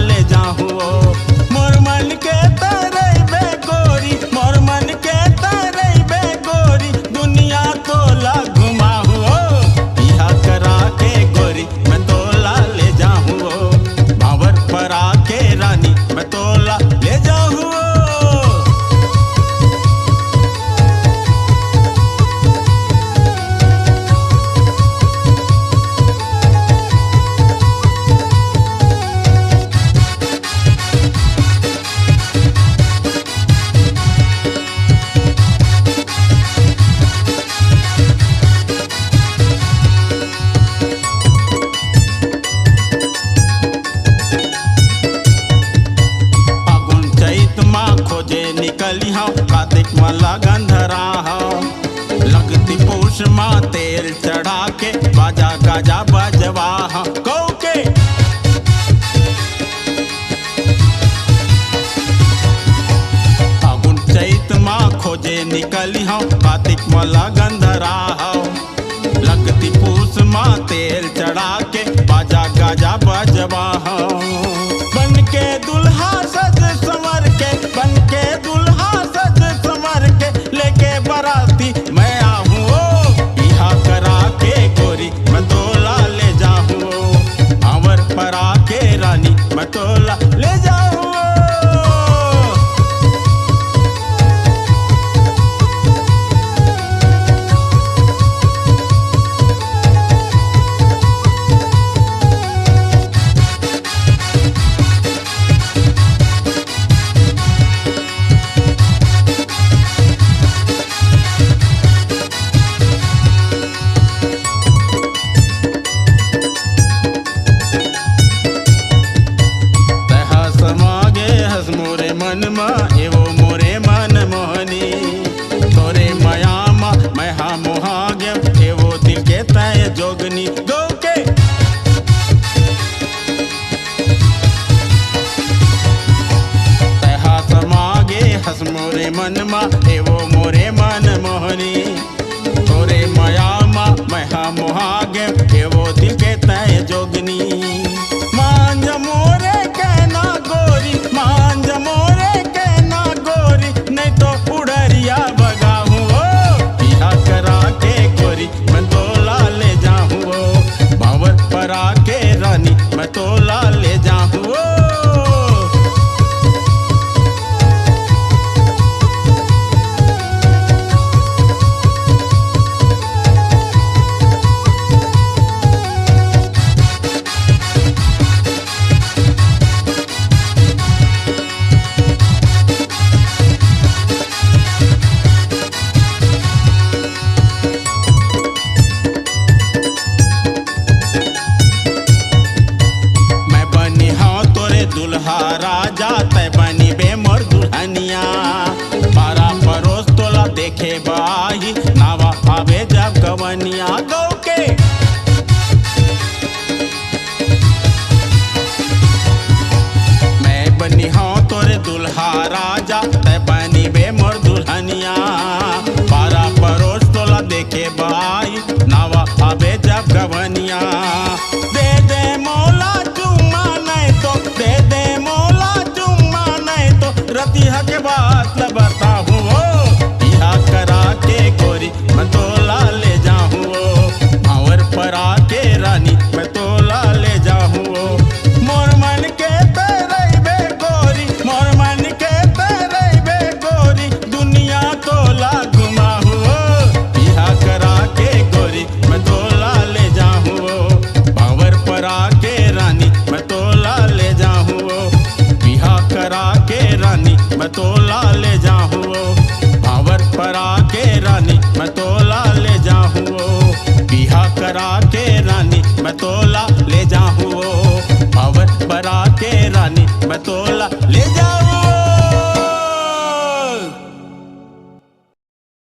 ले जाहू मोर मन के तारे बे गोरी, मोर मन के तारे बे गोरी, दुनिया तोला घुमाहू बिहा करा के गोरी मैं तोला ले जाहू भावर परा के रानी मैं तोला ले जाहू। निकली हाँ कार्तिक में लगन धरा हाँ लगती पूछ माँ तेल चढ़ा के बाजा गाजा बजवा हाँ कौ के फागुन चैत माँ खोजे निकली हाँ कार्तिक में लगन धरा हाँ लगती पूछ माँ तेल चढ़ा के बाजा गाजा बजवा हाँ बन के दुल्हा सज संवर के बन के दुल्हा सज संवर के लेके बराती मैं आहूँ बिहा करा के गोरी मैं तोला ले जाहूँ भावर परा के रानी मैं तोला ले जाहूँ। मन मा एवो मोरे मन मोहनी तोरे माया मा मैं हा मोहागे एवो दिल के तय जोगनी गो के तहा समागे हस मोरे मन मा एवो मोरे मन मोहनी तोरे माया मा मैं हा मोहागे एवो दिल के तय जोगनी मांझ मोरे कहना गोरी मांझ मोरे नहीं तो उड़रिया बगाहू बिहा करा के गोरी मैं तोला ले जाहूँ भावर परा के रानी मैं तोला ले जाहूँ। दुल्हा राजा तय बनी बे मोर दुल्हनिया बारा परोस तोला देखे बाही नावा आवे जब गवनिया गौ के मैं बनी हाँ तोरे दुल्हा राजा तय बनी बे मोर दुल्हनिया बारा परोस तोला देखे बाही नावा आवे जब गवनिया दे दे मोला चुम्मा नहीं तो दे दे मोला चुम्मा नहीं तो रतिया के बात ल बताहूँ बिहा करा के गोरी मैं तोला ले जाहूँ भावर परा के रानी मैं तोला ले जाहूँ मोर मन के तेरे बे गोरी मोर मन के तेरे बे गोरी दुनिया तोला घुमाहूँ बिहा करा के गोरी मैं तोला ले जाहूँ भावर परा के रानी मैं तोला ले जाहूँ बिहा करा के रानी मैं तोला ले जाहूँ भावर परा के रानी मैं तोला ले जाहूँ बिहा करा के रानी मैं तोला ले जाहूँ भावर परा के रानी मैं तोला